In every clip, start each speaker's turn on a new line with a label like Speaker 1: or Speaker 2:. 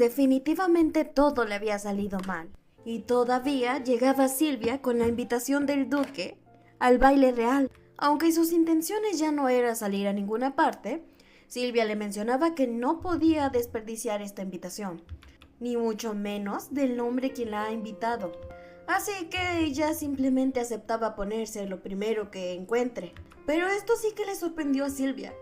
Speaker 1: definitivamente todo le había salido mal. Y todavía llegaba Silvia con la invitación del duque al baile real. Aunque sus intenciones ya no eran salir a ninguna parte, Silvia le mencionaba que no podía desperdiciar esta invitación, ni mucho menos del hombre quien la ha invitado. Así que ella simplemente aceptaba ponerse lo primero que encuentre. Pero esto sí que le sorprendió a Silvia.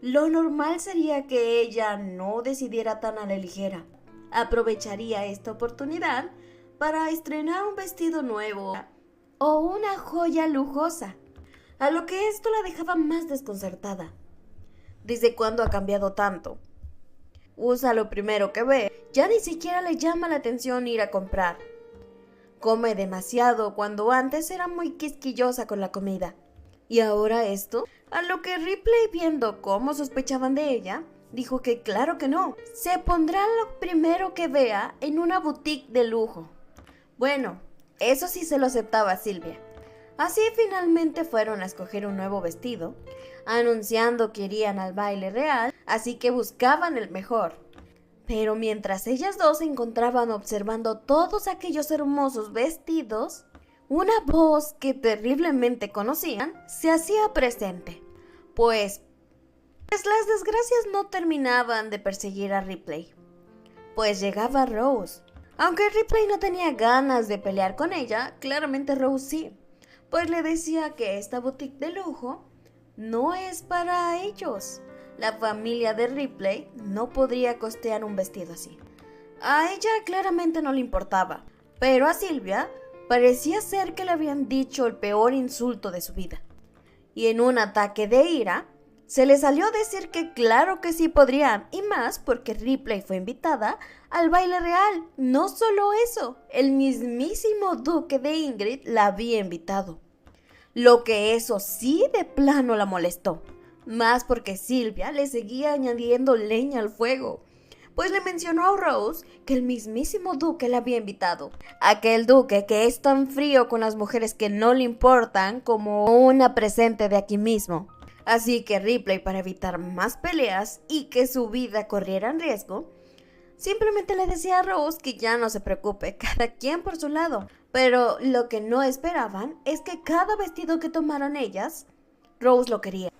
Speaker 1: Lo normal sería que ella no decidiera tan a la ligera. Aprovecharía esta oportunidad para estrenar un vestido nuevo o una joya lujosa, a lo que esto la dejaba más desconcertada. ¿Desde cuándo ha cambiado tanto? Usa lo primero que ve, ya ni siquiera le llama la atención ir a comprar. Come demasiado cuando antes era muy quisquillosa con la comida. Y ahora esto, a lo que Ripley, viendo cómo sospechaban de ella, dijo que claro que no, se pondrá lo primero que vea en una boutique de lujo. Bueno, eso sí se lo aceptaba Silvia. Así finalmente fueron a escoger un nuevo vestido, anunciando que irían al baile real, así que buscaban el mejor. Pero mientras ellas dos se encontraban observando todos aquellos hermosos vestidos, una voz que terriblemente conocían se hacía presente, pues las desgracias no terminaban de perseguir a Ripley. Pues llegaba Rose. Aunque Ripley no tenía ganas de pelear con ella, claramente Rose sí, pues le decía que esta boutique de lujo no es para ellos. La familia de Ripley no podría costear un vestido así. A ella claramente no le importaba, pero a Silvia parecía ser que le habían dicho el peor insulto de su vida. Y en un ataque de ira, se le salió decir que claro que sí podrían, y más porque Ripley fue invitada al baile real. No solo eso, el mismísimo duque de Ingrid la había invitado. Lo que eso sí de plano la molestó, más porque Silvia le seguía añadiendo leña al fuego, pues le mencionó a Rose que el mismísimo duque la había invitado. Aquel duque que es tan frío con las mujeres que no le importan como una presente de aquí mismo. Así que Ripley, para evitar más peleas y que su vida corriera en riesgo, simplemente le decía a Rose que ya no se preocupe, cada quien por su lado. Pero lo que no esperaban es que cada vestido que tomaran ellas, Rose lo quería.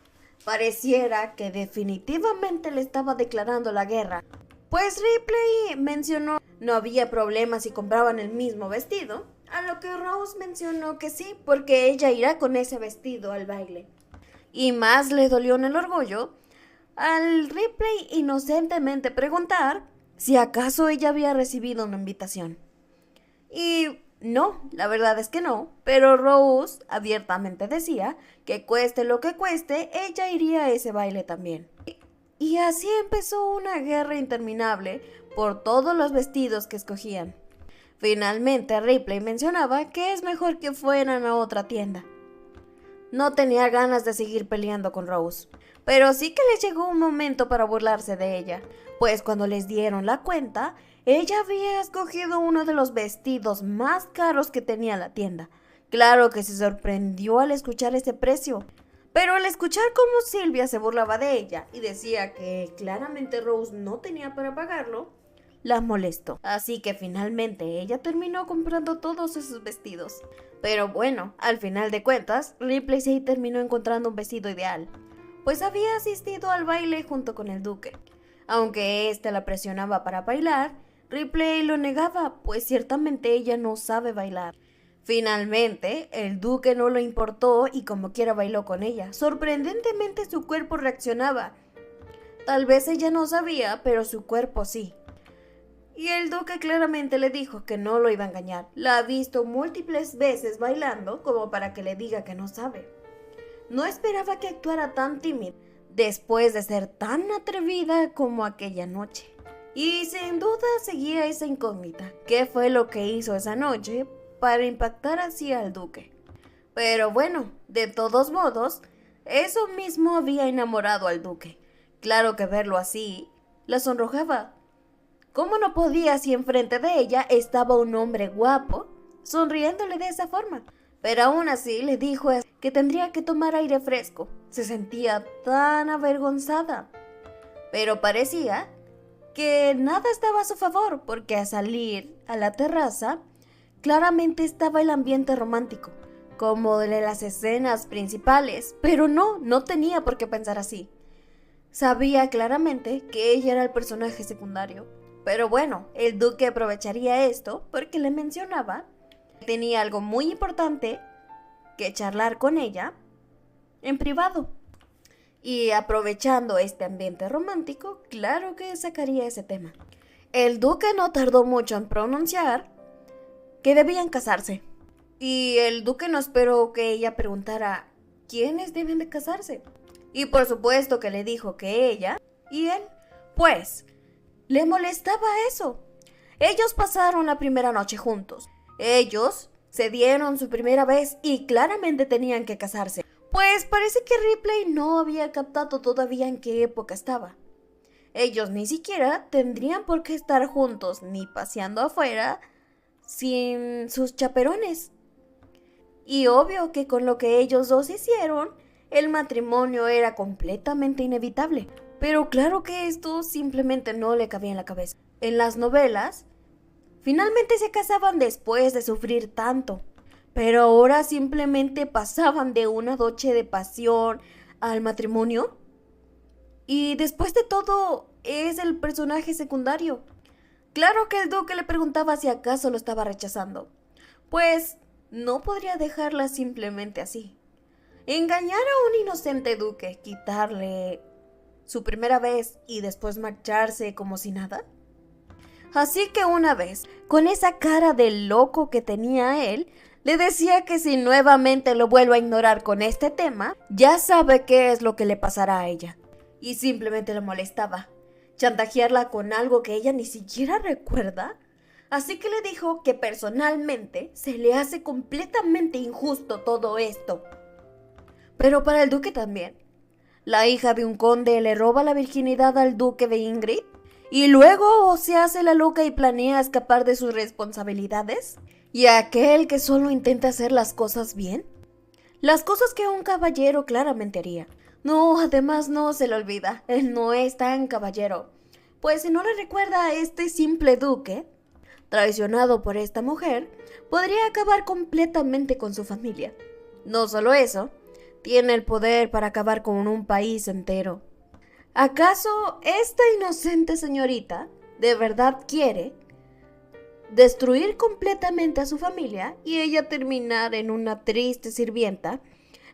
Speaker 1: Pareciera que definitivamente le estaba declarando la guerra, pues Ripley mencionó no había problema si compraban el mismo vestido, a lo que Rose mencionó que sí, porque ella irá con ese vestido al baile. Y más le dolió en el orgullo al Ripley inocentemente preguntar si acaso ella había recibido una invitación. Y no, la verdad es que no, pero Rose abiertamente decía que cueste lo que cueste, ella iría a ese baile también. Y así empezó una guerra interminable por todos los vestidos que escogían. Finalmente Ripley mencionaba que es mejor que fueran a otra tienda. No tenía ganas de seguir peleando con Rose, pero sí que les llegó un momento para burlarse de ella, pues cuando les dieron la cuenta, ella había escogido uno de los vestidos más caros que tenía la tienda. Claro que se sorprendió al escuchar ese precio, pero al escuchar cómo Silvia se burlaba de ella y decía que claramente Rose no tenía para pagarlo, la molestó. Así que finalmente ella terminó comprando todos esos vestidos. Pero bueno, al final de cuentas, Ripley sí terminó encontrando un vestido ideal, pues había asistido al baile junto con el duque. Aunque éste la presionaba para bailar, Ripley lo negaba, pues ciertamente ella no sabe bailar. Finalmente, el duque no le importó y como quiera bailó con ella. Sorprendentemente su cuerpo reaccionaba. Tal vez ella no sabía, pero su cuerpo sí. Y el duque claramente le dijo que no lo iba a engañar. La ha visto múltiples veces bailando como para que le diga que no sabe. No esperaba que actuara tan tímida después de ser tan atrevida como aquella noche. Y sin duda seguía esa incógnita. ¿Qué fue lo que hizo esa noche para impactar así al duque? Pero bueno, de todos modos, eso mismo había enamorado al duque. Claro que verlo así la sonrojaba. ¿Cómo no podía si enfrente de ella estaba un hombre guapo, sonriéndole de esa forma? Pero aún así le dijo que tendría que tomar aire fresco. Se sentía tan avergonzada. Pero parecía que nada estaba a su favor, porque al salir a la terraza, claramente estaba el ambiente romántico, como de las escenas principales, pero no tenía por qué pensar así. Sabía claramente que ella era el personaje secundario. Pero bueno, el duque aprovecharía esto porque le mencionaba que tenía algo muy importante que charlar con ella en privado. Y aprovechando este ambiente romántico, claro que sacaría ese tema. El duque no tardó mucho en pronunciar que debían casarse. Y el duque no esperó que ella preguntara quiénes deben de casarse. Y por supuesto que le dijo que ella y él, pues, le molestaba eso. Ellos pasaron la primera noche juntos. Ellos se dieron su primera vez y claramente tenían que casarse. Pues parece que Ripley no había captado todavía en qué época estaba. Ellos ni siquiera tendrían por qué estar juntos ni paseando afuera sin sus chaperones. Y obvio que con lo que ellos dos hicieron, el matrimonio era completamente inevitable. Pero claro que esto simplemente no le cabía en la cabeza. En las novelas, finalmente se casaban después de sufrir tanto. Pero ahora simplemente pasaban de una noche de pasión al matrimonio. Y después de todo, es el personaje secundario. Claro que el duque le preguntaba si acaso lo estaba rechazando. Pues no podría dejarla simplemente así. Engañar a un inocente duque, quitarle su primera vez y después marcharse como si nada. Así que una vez, con esa cara de loco que tenía él, le decía que si nuevamente lo vuelve a ignorar con este tema, ya sabe qué es lo que le pasará a ella. Y simplemente le molestaba chantajearla con algo que ella ni siquiera recuerda. Así que le dijo que personalmente se le hace completamente injusto todo esto. Pero para el duque también. La hija de un conde le roba la virginidad al duque de Ingrid y luego se hace la loca y planea escapar de sus responsabilidades. ¿Y aquel que solo intenta hacer las cosas bien? Las cosas que un caballero claramente haría. No, además no se le olvida, él no es tan caballero. Pues si no le recuerda a este simple duque, traicionado por esta mujer, podría acabar completamente con su familia. No solo eso, tiene el poder para acabar con un país entero. ¿Acaso esta inocente señorita de verdad quiere destruir completamente a su familia y ella terminar en una triste sirvienta,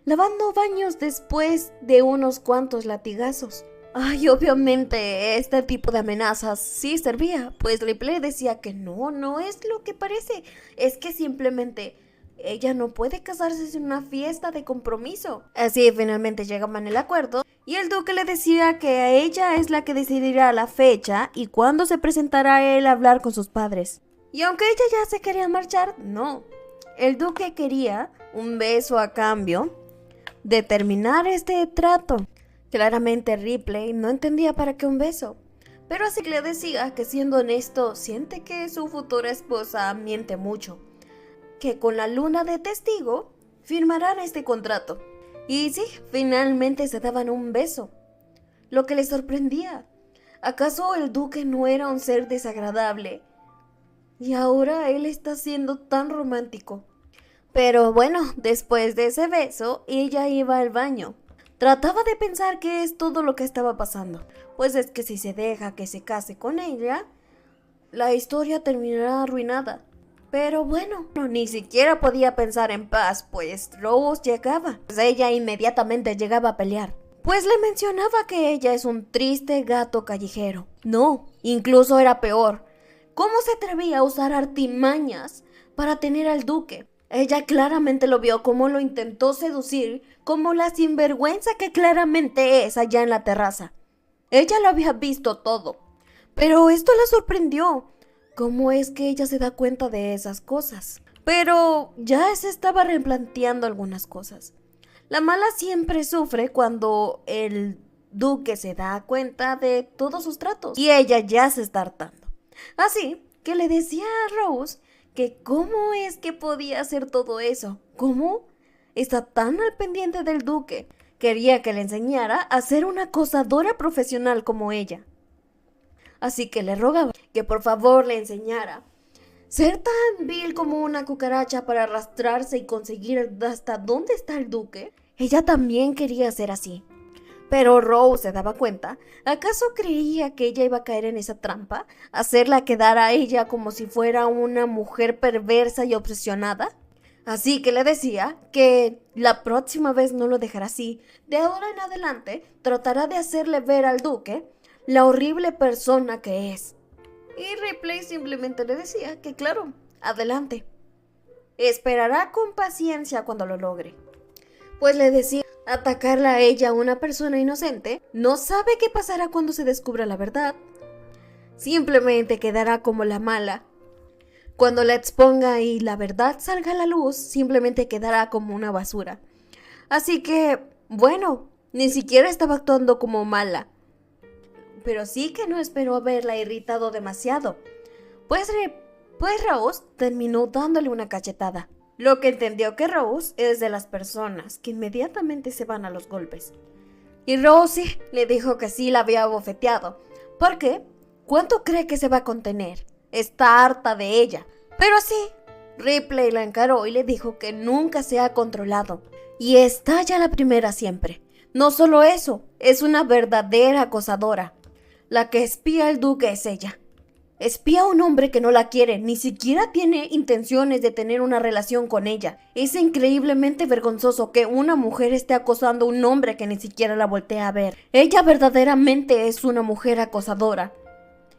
Speaker 1: lavando baños después de unos cuantos latigazos? Ay, obviamente este tipo de amenazas sí servía, pues Ripley decía que no es lo que parece, es que simplemente ella no puede casarse sin una fiesta de compromiso. Así finalmente llegaban al acuerdo y el duque le decía que a ella es la que decidirá la fecha y cuándo se presentará él a hablar con sus padres. Y aunque ella ya se quería marchar, no. El duque quería un beso a cambio de terminar este trato. Claramente Ripley no entendía para qué un beso, pero así le decía que siendo honesto siente que su futura esposa miente mucho, que con la luna de testigo firmarán este contrato. Y sí, finalmente se daban un beso. Lo que le sorprendía, ¿acaso el duque no era un ser desagradable? Y ahora él está siendo tan romántico. Pero bueno, después de ese beso, ella iba al baño. Trataba de pensar qué es todo lo que estaba pasando. Pues es que si se deja que se case con ella, la historia terminará arruinada. Pero bueno, ni siquiera podía pensar en paz, pues Rose llegaba. Pues ella inmediatamente llegaba a pelear. Pues le mencionaba que ella es un triste gato callejero. No, incluso era peor. ¿Cómo se atrevía a usar artimañas para tener al duque? Ella claramente lo vio como lo intentó seducir, como la sinvergüenza que claramente es allá en la terraza. Ella lo había visto todo. Pero esto la sorprendió. ¿Cómo es que ella se da cuenta de esas cosas? Pero ya se estaba replanteando algunas cosas. La mala siempre sufre cuando el duque se da cuenta de todos sus tratos. Y ella ya se está hartando. Así que le decía a Rose que cómo es que podía hacer todo eso. ¿Cómo? Está tan al pendiente del duque. Quería que le enseñara a ser una acosadora profesional como ella. así que le rogaba que por favor le enseñara. Ser tan vil como una cucaracha para arrastrarse y conseguir hasta dónde está el duque. Ella también quería ser así. Pero Rose se daba cuenta. ¿Acaso creía que ella iba a caer en esa trampa? ¿Hacerla quedar a ella como si fuera una mujer perversa y obsesionada? Así que le decía que la próxima vez no lo dejará así. De ahora en adelante tratará de hacerle ver al duque la horrible persona que es. Y Ripley simplemente le decía que claro, adelante. Esperará con paciencia cuando lo logre. Pues le decía, atacarla a ella, una persona inocente, no sabe qué pasará cuando se descubra la verdad. Simplemente quedará como la mala. Cuando la exponga y la verdad salga a la luz, simplemente quedará como una basura. Así que, bueno, ni siquiera estaba actuando como mala. Pero sí que no esperó haberla irritado demasiado. Pues Rose terminó dándole una cachetada. Lo que entendió que Rose es de las personas que inmediatamente se van a los golpes. Y Rosie le dijo que sí la había bofeteado. ¿Por qué? ¿Cuánto cree que se va a contener? Está harta de ella. Pero sí, Ripley la encaró y le dijo que nunca se ha controlado. Y está ya la primera siempre. No solo eso, es una verdadera acosadora. La que espía al duque es ella. Espía a un hombre que no la quiere, ni siquiera tiene intenciones de tener una relación con ella. Es increíblemente vergonzoso que una mujer esté acosando a un hombre que ni siquiera la voltea a ver. Ella verdaderamente es una mujer acosadora.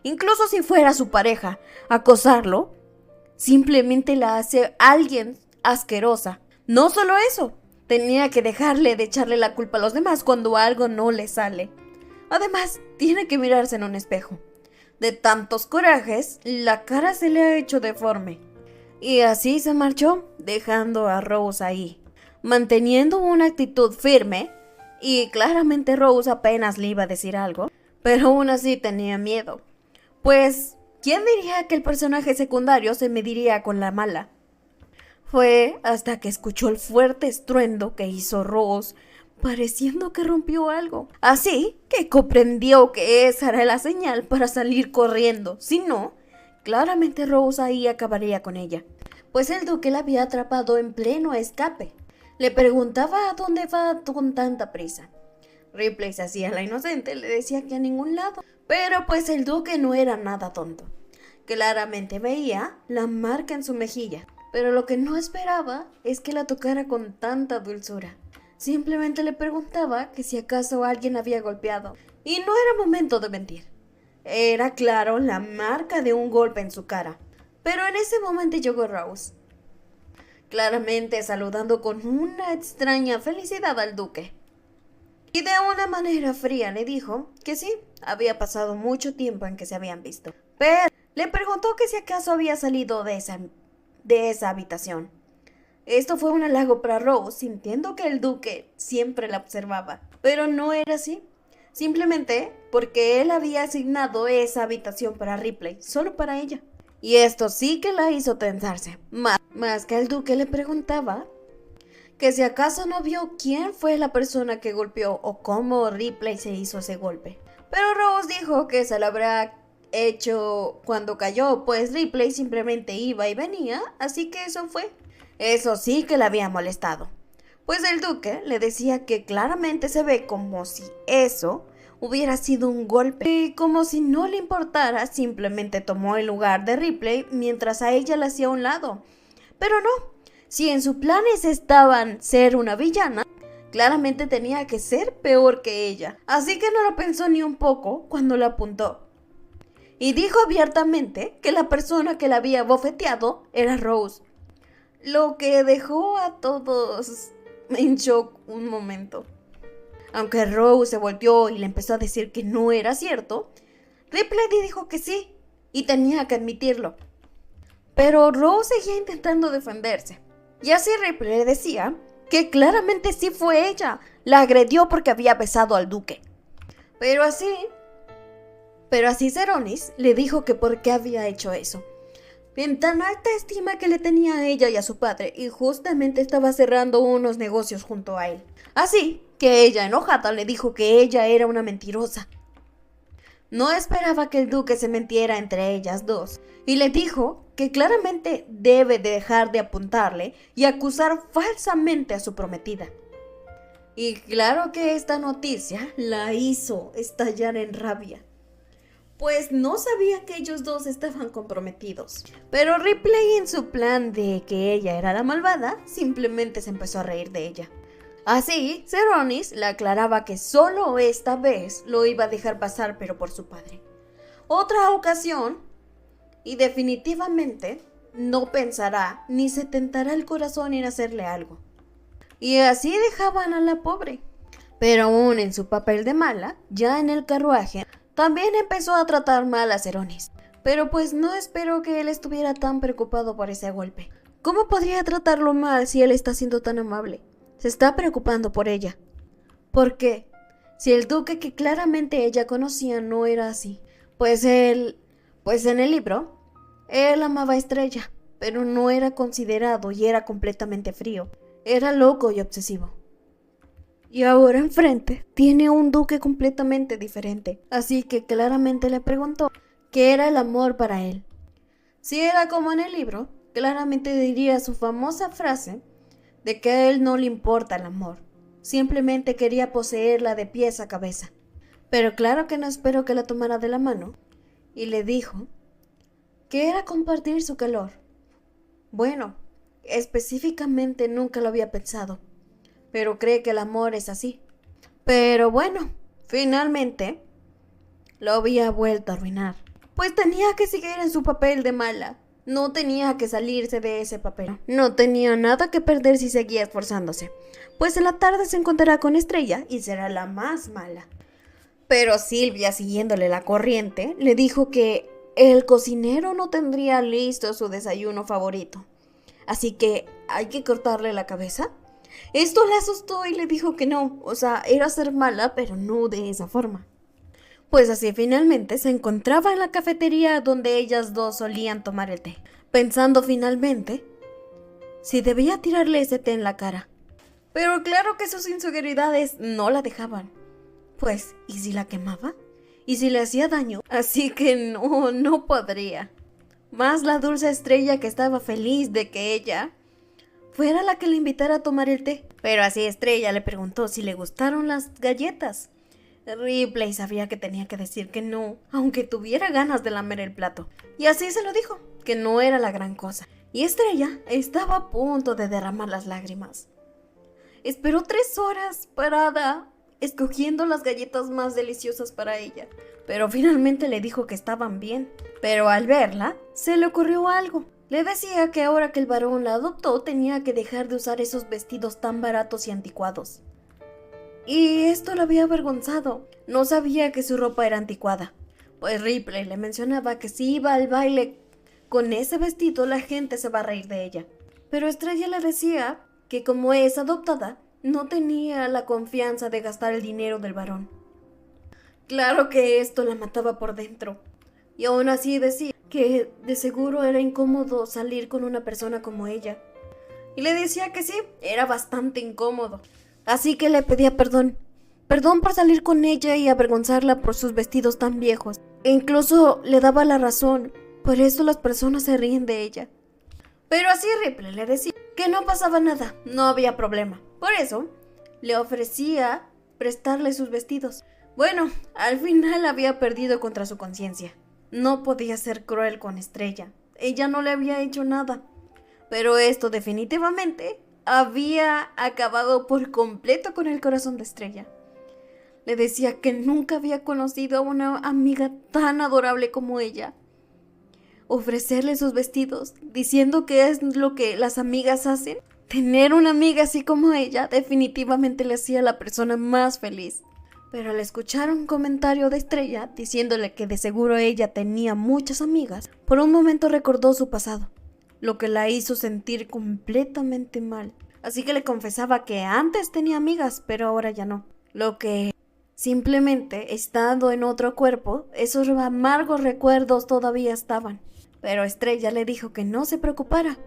Speaker 1: Incluso si fuera su pareja, acosarlo simplemente la hace alguien asquerosa. No solo eso, tenía que dejarle de echarle la culpa a los demás cuando algo no le sale. Además, tiene que mirarse en un espejo. De tantos corajes, la cara se le ha hecho deforme. Y así se marchó, dejando a Rose ahí, manteniendo una actitud firme, y claramente Rose apenas le iba a decir algo, pero aún así tenía miedo. Pues, ¿quién diría que el personaje secundario se mediría con la mala? Fue hasta que escuchó el fuerte estruendo que hizo Rose, pareciendo que rompió algo. Así que comprendió que esa era la señal para salir corriendo. Si no, claramente Rose ahí acabaría con ella. Pues el duque la había atrapado en pleno escape. Le preguntaba a dónde va con tanta prisa. Ripley se hacía la inocente, le decía que a ningún lado. Pero pues el duque no era nada tonto. Claramente veía la marca en su mejilla. Pero lo que no esperaba es que la tocara con tanta dulzura. Simplemente le preguntaba que si acaso alguien había golpeado. Y no era momento de mentir. Era claro la marca de un golpe en su cara. Pero en ese momento llegó Rose, claramente saludando con una extraña felicidad al duque. Y de una manera fría le dijo que sí, había pasado mucho tiempo en que se habían visto. Pero le preguntó que si acaso había salido de esa habitación. Esto fue un halago para Rose, sintiendo que el duque siempre la observaba. Pero no era así. Simplemente porque él había asignado esa habitación para Ripley, solo para ella. Y esto sí que la hizo tensarse. Más que el duque le preguntaba que si acaso no vio quién fue la persona que golpeó o cómo Ripley se hizo ese golpe. Pero Rose dijo que se lo habrá hecho cuando cayó, pues Ripley simplemente iba y venía, así que eso fue. Eso sí que le había molestado, pues el duque le decía que claramente se ve como si eso hubiera sido un golpe. Y como si no le importara, simplemente tomó el lugar de Ripley mientras a ella la hacía a un lado. Pero no, si en sus planes estaban ser una villana, claramente tenía que ser peor que ella. Así que no lo pensó ni un poco cuando la apuntó. Y dijo abiertamente que la persona que la había bofeteado era Rose. Lo que dejó a todos en shock un momento. Aunque Rose se volteó y le empezó a decir que no era cierto, Ripley dijo que sí, y tenía que admitirlo. Pero Rose seguía intentando defenderse. Y así Ripley le decía que claramente sí fue ella. La agredió porque había besado al duque. Pero así Ceronis le dijo que por qué había hecho eso. En tan alta estima que le tenía a ella y a su padre, y justamente estaba cerrando unos negocios junto a él. Así que ella, enojada, le dijo que ella era una mentirosa. No esperaba que el duque se metiera entre ellas dos y le dijo que claramente debe de dejar de apuntarle y acusar falsamente a su prometida. Y claro que esta noticia la hizo estallar en rabia, pues no sabía que ellos dos estaban comprometidos. Pero Ripley, en su plan de que ella era la malvada, simplemente se empezó a reír de ella. Así, Ceronis le aclaraba que solo esta vez lo iba a dejar pasar, pero por su padre. Otra ocasión, y definitivamente no pensará ni se tentará el corazón en hacerle algo. Y así dejaban a la pobre. Pero aún en su papel de mala, ya en el carruaje, también empezó a tratar mal a Ceronis. Pero pues no espero que él estuviera tan preocupado por ese golpe. ¿Cómo podría tratarlo mal si él está siendo tan amable? Se está preocupando por ella. ¿Por qué? Si el duque que claramente ella conocía no era así. Pues en el libro, él amaba a Estrella, pero no era considerado y era completamente frío. Era loco y obsesivo. Y ahora enfrente tiene un duque completamente diferente. Así que claramente le preguntó qué era el amor para él. Si era como en el libro, claramente diría su famosa frase de que a él no le importa el amor. Simplemente quería poseerla de pies a cabeza. Pero claro que no esperó que la tomara de la mano y le dijo que era compartir su calor. Bueno, específicamente nunca lo había pensado, pero cree que el amor es así. Pero bueno, finalmente lo había vuelto a arruinar, pues tenía que seguir en su papel de mala. No tenía que salirse de ese papel. No tenía nada que perder si seguía esforzándose, pues en la tarde se encontrará con Estrella y será la más mala. Pero Silvia, siguiéndole la corriente, le dijo que el cocinero no tendría listo su desayuno favorito, así que hay que cortarle la cabeza. Esto le asustó y le dijo que no, era ser mala, pero no de esa forma. Pues así finalmente se encontraba en la cafetería donde ellas dos solían tomar el té, pensando finalmente si debía tirarle ese té en la cara. Pero claro que sus inseguridades no la dejaban. Pues, ¿y si la quemaba? ¿Y si le hacía daño? Así que no podría. Más la dulce Estrella, que estaba feliz de que ella fuera la que le invitara a tomar el té. Pero así Estrella le preguntó si le gustaron las galletas. Ripley sabía que tenía que decir que no, aunque tuviera ganas de lamer el plato. Y así se lo dijo, que no era la gran cosa. Y Estrella estaba a punto de derramar las lágrimas. Esperó 3 horas parada, escogiendo las galletas más deliciosas para ella. Pero finalmente le dijo que estaban bien. Pero al verla, se le ocurrió algo. Le decía que ahora que el varón la adoptó, tenía que dejar de usar esos vestidos tan baratos y anticuados. Y esto lo había avergonzado. No sabía que su ropa era anticuada. Pues Ripley le mencionaba que si iba al baile con ese vestido, la gente se va a reír de ella. Pero Estrella le decía que como es adoptada, no tenía la confianza de gastar el dinero del varón. Claro que esto la mataba por dentro. Y aún así decía que de seguro era incómodo salir con una persona como ella. Y le decía que sí, era bastante incómodo. Así que le pedía perdón por salir con ella y avergonzarla por sus vestidos tan viejos. E incluso le daba la razón, por eso las personas se ríen de ella. Pero así Ripley le decía que no pasaba nada, no había problema. Por eso le ofrecía prestarle sus vestidos. Bueno, al final había perdido contra su conciencia. No podía ser cruel con Estrella, ella no le había hecho nada. Pero esto definitivamente había acabado por completo con el corazón de Estrella. Le decía que nunca había conocido a una amiga tan adorable como ella. Ofrecerle sus vestidos, diciendo que es lo que las amigas hacen. Tener una amiga así como ella definitivamente le hacía a la persona más feliz. Pero al escuchar un comentario de Estrella diciéndole que de seguro ella tenía muchas amigas, por un momento recordó su pasado, lo que la hizo sentir completamente mal. Así que le confesaba que antes tenía amigas, pero ahora ya no. Lo que simplemente, estando en otro cuerpo, esos amargos recuerdos todavía estaban. Pero Estrella le dijo que no se preocupara.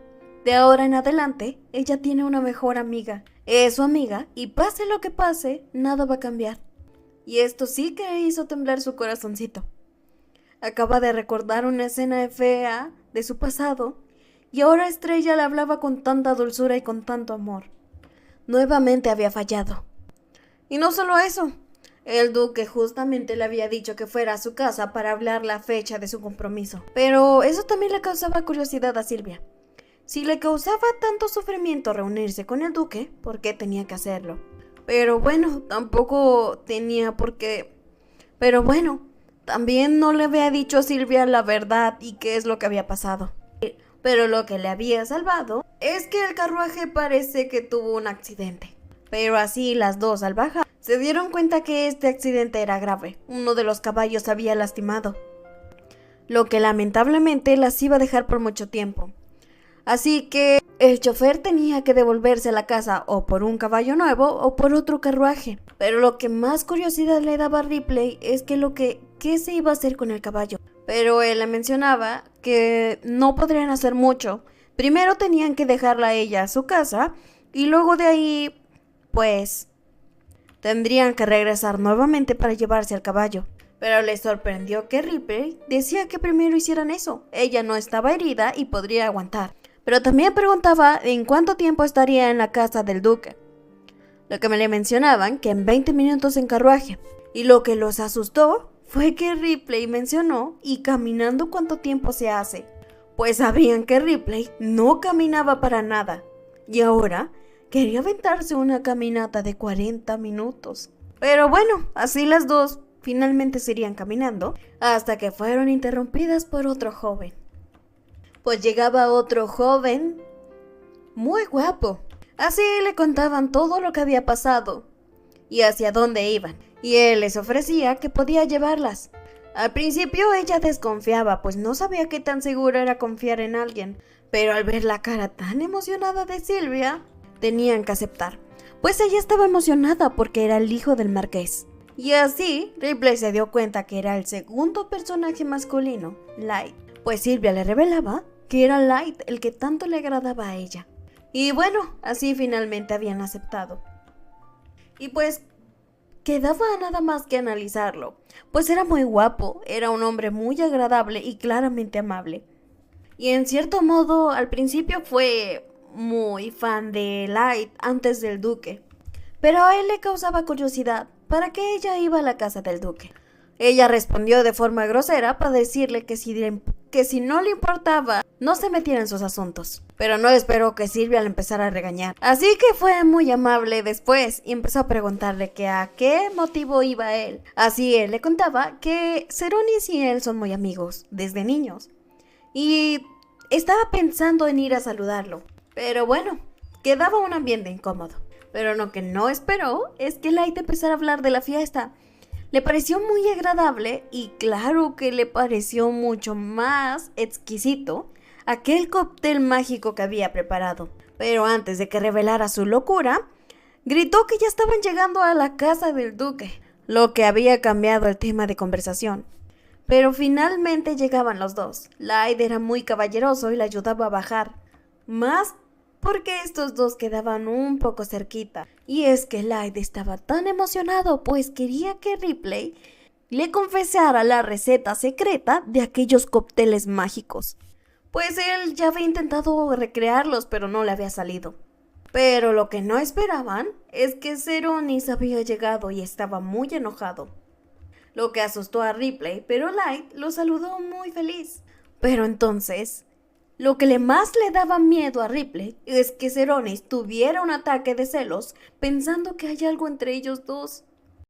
Speaker 1: De ahora en adelante, ella tiene una mejor amiga. Es su amiga y pase lo que pase, nada va a cambiar. Y esto sí que hizo temblar su corazoncito. acaba de recordar una escena fea de su pasado y ahora Estrella le hablaba con tanta dulzura y con tanto amor. Nuevamente había fallado. Y no solo eso, el duque justamente le había dicho que fuera a su casa para hablar la fecha de su compromiso. Pero eso también le causaba curiosidad a Silvia. Si le causaba tanto sufrimiento reunirse con el duque, ¿por qué tenía que hacerlo? Pero bueno, tampoco tenía por qué. Pero bueno, también no le había dicho a Silvia la verdad y qué es lo que había pasado. Pero lo que le había salvado es que el carruaje parece que tuvo un accidente. Pero así las dos al bajar se dieron cuenta que este accidente era grave. Uno de los caballos se había lastimado, lo que lamentablemente las iba a dejar por mucho tiempo. Así que el chofer tenía que devolverse a la casa o por un caballo nuevo o por otro carruaje. Pero lo que más curiosidad le daba a Ripley es que qué se iba a hacer con el caballo. Pero él le mencionaba que no podrían hacer mucho. Primero tenían que dejarla a ella a su casa y luego de ahí, pues, tendrían que regresar nuevamente para llevarse al caballo. Pero le sorprendió que Ripley decía que primero hicieran eso. Ella no estaba herida y podría aguantar. Pero también preguntaba en cuánto tiempo estaría en la casa del duque. Lo que me le mencionaban que en 20 minutos en carruaje. Y lo que los asustó fue que Ripley mencionó y caminando cuánto tiempo se hace. Pues sabían que Ripley no caminaba para nada. Y ahora quería aventarse una caminata de 40 minutos. Pero bueno, así las dos finalmente se irían caminando hasta que fueron interrumpidas por otro joven. Pues llegaba otro joven muy guapo. Así le contaban todo lo que había pasado y hacia dónde iban. Y él les ofrecía que podía llevarlas. Al principio ella desconfiaba, pues no sabía qué tan seguro era confiar en alguien. Pero al ver la cara tan emocionada de Silvia, tenían que aceptar. Pues ella estaba emocionada porque era el hijo del marqués. Y así, Ripley se dio cuenta que era el segundo personaje masculino, Light. Pues Silvia le revelaba que era Light el que tanto le agradaba a ella. Y bueno, así finalmente habían aceptado. Y pues quedaba nada más que analizarlo, pues era muy guapo, era un hombre muy agradable y claramente amable. Y en cierto modo, al principio fue muy fan de Light antes del duque. Pero a él le causaba curiosidad, ¿para qué ella iba a la casa del duque? Ella respondió de forma grosera para decirle que si no le importaba, no se metiera en sus asuntos. Pero no esperó que Silvia le empezara a regañar. Así que fue muy amable después y empezó a preguntarle que a qué motivo iba él. Así él le contaba que Ceronis y él son muy amigos, desde niños. Y estaba pensando en ir a saludarlo. Pero bueno, quedaba un ambiente incómodo. Pero lo que no esperó es que Light empezara a hablar de la fiesta. Le pareció muy agradable y claro que le pareció mucho más exquisito aquel cóctel mágico que había preparado. Pero antes de que revelara su locura, gritó que ya estaban llegando a la casa del duque, lo que había cambiado el tema de conversación. Pero finalmente llegaban los dos. Light era muy caballeroso y le ayudaba a bajar. Más porque estos dos quedaban un poco cerquita. Y es que Light estaba tan emocionado, pues quería que Ripley le confesara la receta secreta de aquellos cócteles mágicos. Pues él ya había intentado recrearlos, pero no le había salido. Pero lo que no esperaban es que Ceronis había llegado y estaba muy enojado. Lo que asustó a Ripley, pero Light lo saludó muy feliz. Pero entonces, lo que más le daba miedo a Ripley es que Ceronis tuviera un ataque de celos pensando que hay algo entre ellos dos.